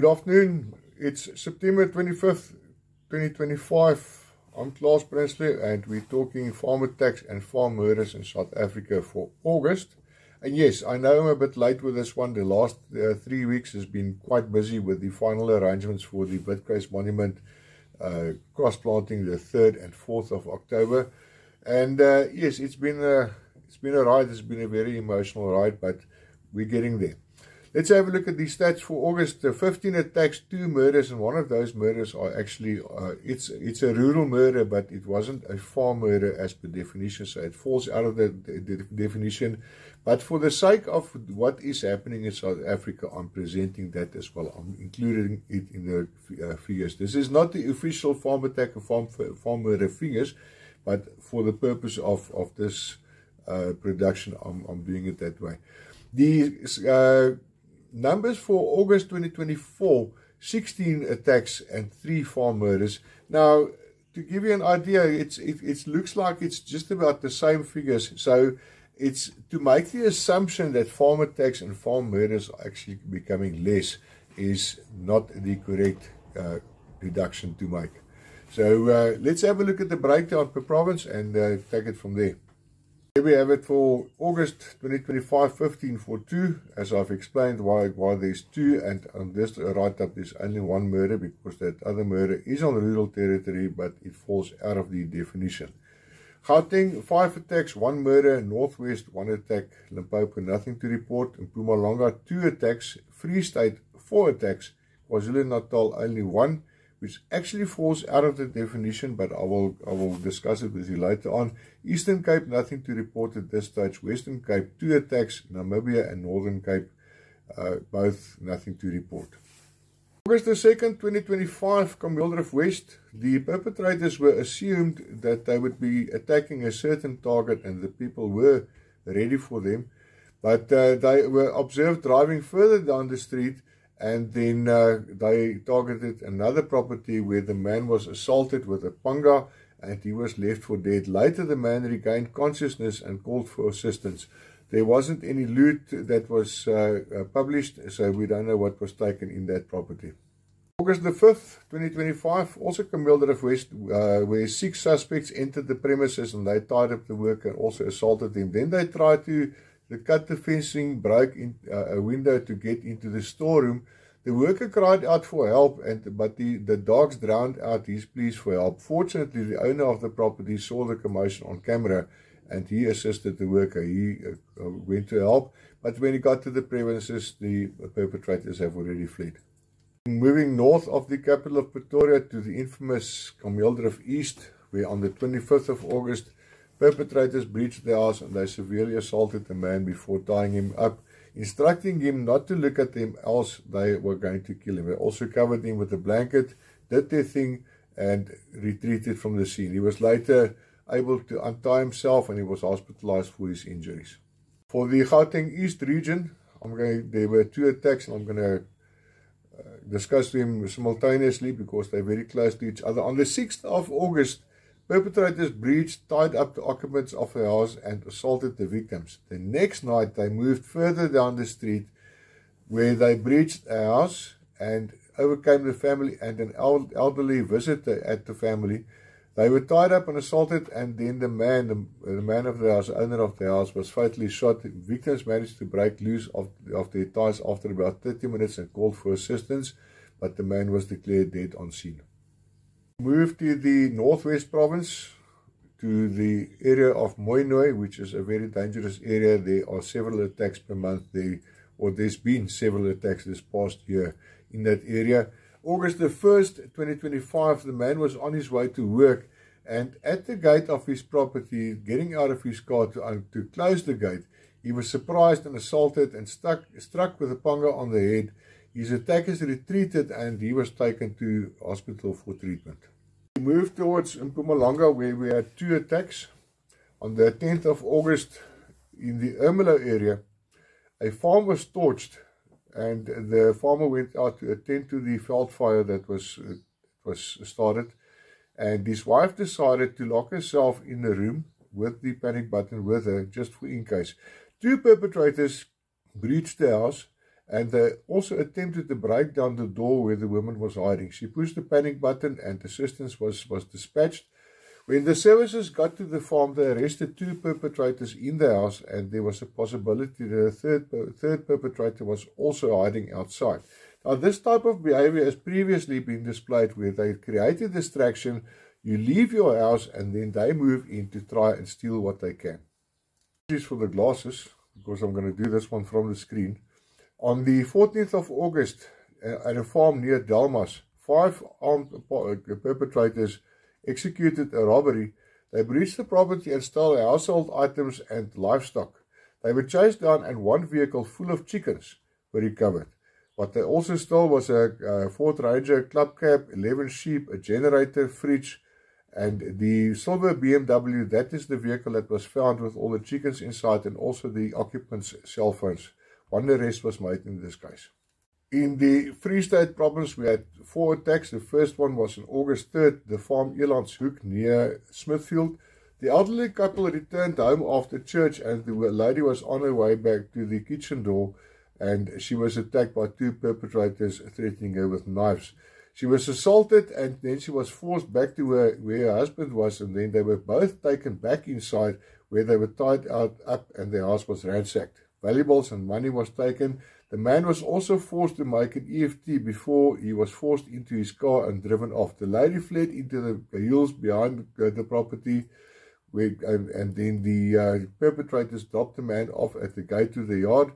Good afternoon. It's September 25th, 2025. I'm Klaas Prinsloo and we're talking farm attacks and farm murders in South Africa for August. And yes, I know I'm a bit late with this one. The last 3 weeks has been quite busy with the final arrangements for the Witgrace Monument cross-planting the 3rd and 4th of October. And yes, it's been a ride. It's been a very emotional ride, but we're getting there. Let's have a look at the stats for August. 15 attacks, 2 murders, and one of those murders are actually, it's a rural murder, but it wasn't a farm murder as per definition, so it falls out of the definition. But for the sake of what is happening in South Africa, I'm presenting that as well. I'm including it in the figures. This is not the official farm attack and farm murder figures, but for the purpose of this production, I'm doing it that way. The numbers for August 2024, 16 attacks and 3 farm murders. Now, to give you an idea, it looks like it's just about the same figures. So it's to make the assumption that farm attacks and farm murders are actually becoming less is not the correct deduction to make. So let's have a look at the breakdown per province and take it from there. Here we have it for August 2025, 15 for 2, as I've explained why there's 2, and on this write-up there's only 1 murder because that other murder is on rural territory, but it falls out of the definition. Gauteng, 5 attacks, 1 murder. Northwest, 1 attack. Limpopo, nothing to report. Mpumalanga, 2 attacks. Free State, 4 attacks. KwaZulu-Natal, only 1. Which actually falls out of the definition, but I will discuss it with you later on. Eastern Cape, nothing to report at this stage. Western Cape, 2 attacks. Namibia and Northern Cape, both nothing to report. August the 2nd, 2025, Kamildrift West. The perpetrators were assumed that they would be attacking a certain target and the people were ready for them. But they were observed driving further down the street, and then they targeted another property where the man was assaulted with a panga and he was left for dead. Later the man regained consciousness and called for assistance. There wasn't any loot that was published, so we don't know what was taken in that property. August the 5th, 2025, also Kamildrift West, where 6 suspects entered the premises and they tied up the worker and also assaulted him. Then they tried to cut the fencing, broke in a window to get into the storeroom. The worker cried out for help, but the dogs drowned out his pleas for help. Fortunately, the owner of the property saw the commotion on camera and he assisted the worker. He went to help, but when he got to the premises, the perpetrators have already fled. Moving north of the capital of Pretoria to the infamous Kamildrift East, where on the 25th of August, perpetrators breached the house and they severely assaulted the man before tying him up, instructing him not to look at them, else they were going to kill him. They also covered him with a blanket, did their thing, and retreated from the scene. He was later able to untie himself and he was hospitalized for his injuries. For the Gauteng East region, there were 2 attacks, and I'm going to discuss them simultaneously because they're very close to each other. On the 6th of August, perpetrators breached, tied up the occupants of the house and assaulted the victims. The next night, they moved further down the street where they breached a house and overcame the family and an elderly visitor at the family. They were tied up and assaulted, and then the man of the house, the owner of the house, was fatally shot. The victims managed to break loose of their ties after about 30 minutes and called for assistance, but the man was declared dead on scene. Move to the Northwest Province, to the area of Mooinooi, which is a very dangerous area. There are several attacks per month there, or there's been several attacks this past year in that area. August the 1st, 2025, the man was on his way to work, and at the gate of his property, getting out of his car to close the gate, he was surprised and assaulted and struck with a panga on the head. His attackers retreated and he was taken to hospital for treatment. We moved towards Mpumalanga, where we had 2 attacks. On the 10th of August, in the Ermelo area, a farm was torched and the farmer went out to attend to the veld fire that was started. And his wife decided to lock herself in the room with the panic button with her, just for in case. 2 perpetrators breached the house and they also attempted to break down the door where the woman was hiding. She pushed the panic button and assistance was dispatched. When the services got to the farm, they arrested 2 perpetrators in the house, and there was a possibility that a third perpetrator was also hiding outside. Now, this type of behavior has previously been displayed where they create a distraction, you leave your house, and then they move in to try and steal what they can. This is for the glasses, because I'm going to do this one from the screen. On the 14th of August, at a farm near Delmas, 5 armed perpetrators executed a robbery. They breached the property and stole household items and livestock. They were chased down and 1 vehicle full of chickens were recovered. What they also stole was a Ford Ranger club cab, 11 sheep, a generator, fridge, and the silver BMW. That is the vehicle that was found with all the chickens inside, and also the occupants' cell phones. 1 arrest was made in this case. In the Free State province, we had 4 attacks. The first one was on August 3rd, the farm Elandshoek near Smithfield. The elderly couple returned home after church, and the lady was on her way back to the kitchen door, and she was attacked by 2 perpetrators threatening her with knives. She was assaulted, and then she was forced back to where her husband was, and then they were both taken back inside where they were tied up, and the house was ransacked. Valuables and money was taken. The man was also forced to make an EFT before he was forced into his car and driven off. The lady fled into the hills behind the property, and then the perpetrators dropped the man off at the gate to the yard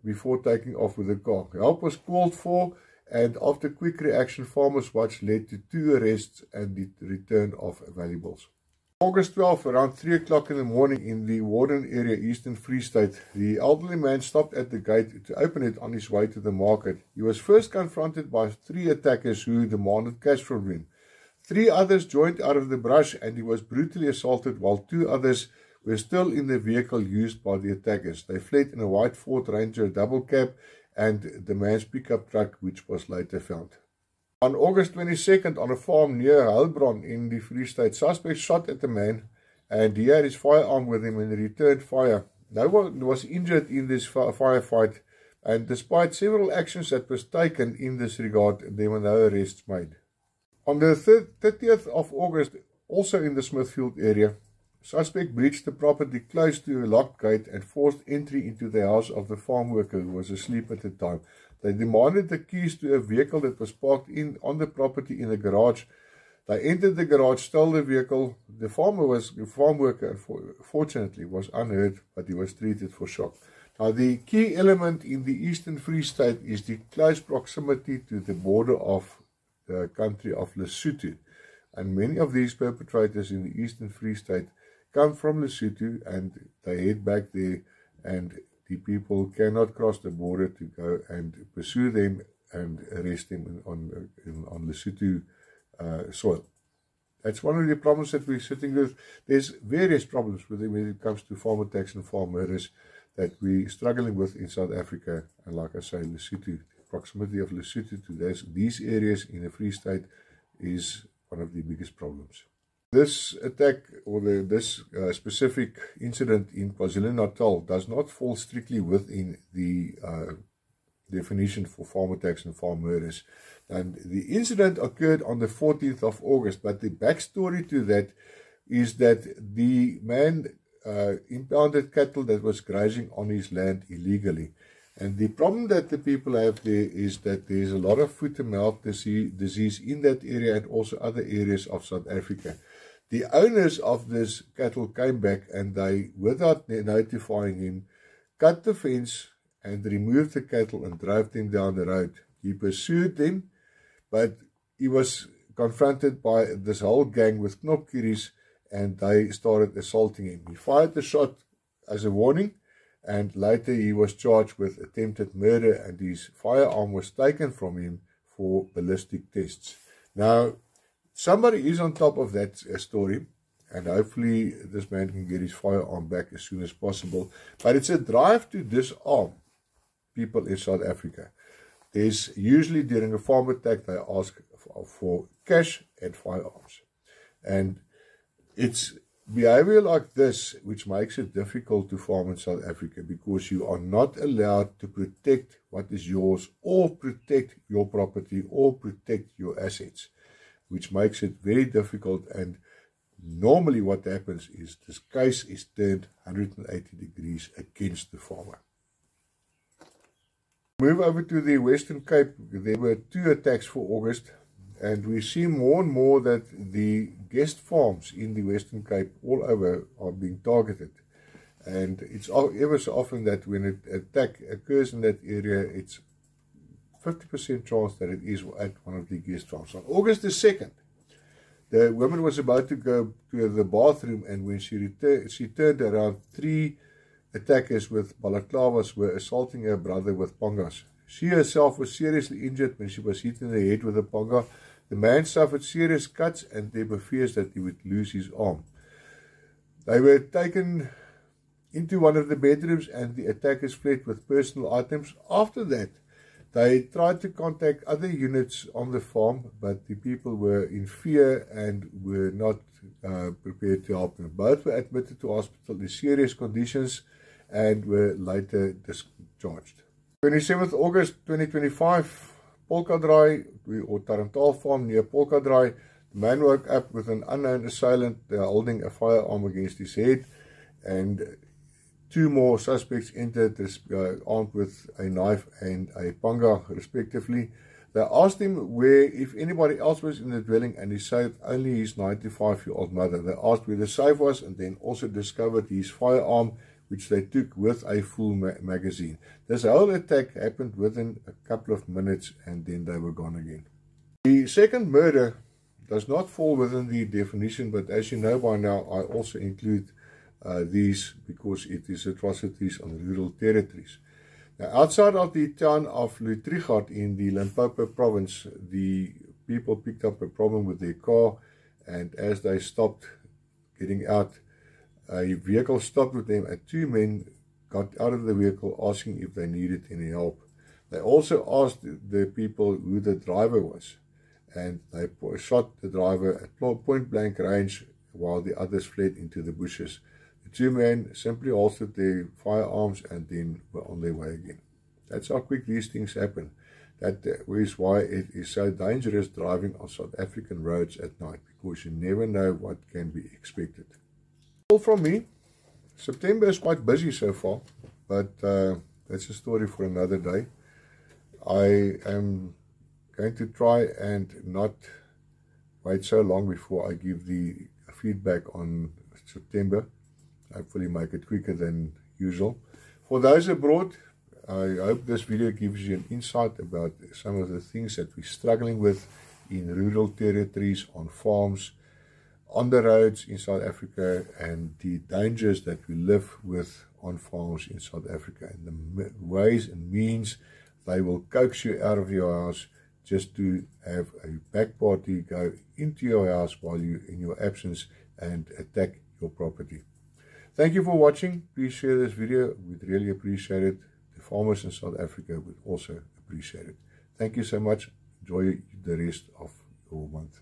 before taking off with the car. Help was called for, and after quick reaction, Farmers Watch led to 2 arrests and the return of valuables. August 12th, around 3 o'clock in the morning in the Warden area, Eastern Free State, the elderly man stopped at the gate to open it on his way to the market. He was first confronted by 3 attackers who demanded cash from him. 3 others joined out of the brush, and he was brutally assaulted, while 2 others were still in the vehicle used by the attackers. They fled in a white Ford Ranger double cab and the man's pickup truck, which was later found. On August 22nd, on a farm near Heilbronn in the Free State, suspects shot at the man, and he had his firearm with him and he returned fire. No one was injured in this firefight, and despite several actions that was taken in this regard, there were no arrests made. On the 30th of August, also in the Smithfield area, suspect breached the property close to a locked gate and forced entry into the house of the farm worker who was asleep at the time. They demanded the keys to a vehicle that was parked on the property in a garage. They entered the garage, stole the vehicle. The farm worker, fortunately, was unhurt, but he was treated for shock. Now, the key element in the Eastern Free State is the close proximity to the border of the country of Lesotho. And many of these perpetrators in the Eastern Free State come from Lesotho, and they head back there, and the people cannot cross the border to go and pursue them and arrest them on Lesotho soil. That's one of the problems that we're sitting with. There's various problems when it comes to farm attacks and farm murders that we're struggling with in South Africa. And like I say, Lesotho, the proximity of Lesotho to these areas in the Free State is one of the biggest problems. This attack, or this specific incident in KwaZulu-Natal, does not fall strictly within the definition for farm attacks and farm murders. And the incident occurred on the 14th of August, but the backstory to that is that the man impounded cattle that was grazing on his land illegally. And the problem that the people have there is that there's a lot of foot and mouth disease in that area and also other areas of South Africa. The owners of this cattle came back, and they, without notifying him, cut the fence and removed the cattle and drove them down the road. He pursued them, but he was confronted by this whole gang with knopkieries, and they started assaulting him. He fired the shot as a warning, and later he was charged with attempted murder, and his firearm was taken from him for ballistic tests. Now, somebody is on top of that story, and hopefully this man can get his firearm back as soon as possible. But it's a drive to disarm people in South Africa. There's usually during a farm attack, they ask for cash and firearms. And it's Behavior like this, which makes it difficult to farm in South Africa, because you are not allowed to protect what is yours, or protect your property, or protect your assets, which makes it very difficult. And normally what happens is this case is turned 180 degrees against the farmer. Move over to the Western Cape. There were 2 attacks for August, and we see more and more that the guest farms in the Western Cape all over are being targeted. And it's ever so often that when an attack occurs in that area, it's 50% chance that it is at one of the guest farms. On August the 2nd, the woman was about to go to the bathroom, and when she turned around, 3 attackers with balaclavas were assaulting her brother with pangas. She herself was seriously injured when she was hit in the head with a panga. The man suffered serious cuts, and there were fears that he would lose his arm. They were taken into one of the bedrooms, and the attackers fled with personal items. After that, they tried to contact other units on the farm, but the people were in fear and were not prepared to help them. Both were admitted to hospital in serious conditions and were later discharged. 27th August 2025, Polkadraai, or Tarantal farm near Polkadraai. The man woke up with an unknown assailant holding a firearm against his head, and 2 more suspects entered armed with a knife and a panga respectively. They asked him if anybody else was in the dwelling, and he said only his 95-year-old mother. They asked where the safe was, and then also discovered his firearm, which they took with a full magazine. This whole attack happened within a couple of minutes, and then they were gone again. The second murder does not fall within the definition, but as you know by now, I also include these because it is atrocities on rural territories. Now, outside of the town of Lutrigard in the Limpopo province, the people picked up a problem with their car, and as they stopped getting out, a vehicle stopped with them, and 2 men got out of the vehicle asking if they needed any help. They also asked the people who the driver was, and they shot the driver at point blank range while the others fled into the bushes. The 2 men simply holstered their firearms and then were on their way again. That's how quick these things happen. That is why it is so dangerous driving on South African roads at night, because you never know what can be expected. All from me. September is quite busy so far, but that's a story for another day. I am going to try and not wait so long before I give the feedback on September. Hopefully make it quicker than usual. For those abroad, I hope this video gives you an insight about some of the things that we're struggling with in rural territories, on farms, on the roads in South Africa, and the dangers that we live with on farms in South Africa, and the ways and means they will coax you out of your house just to have a back party go into your house while you're in your absence and attack your property. Thank you for watching. Please share this video. We'd really appreciate it. The farmers in South Africa would also appreciate it. Thank you so much. Enjoy the rest of your month.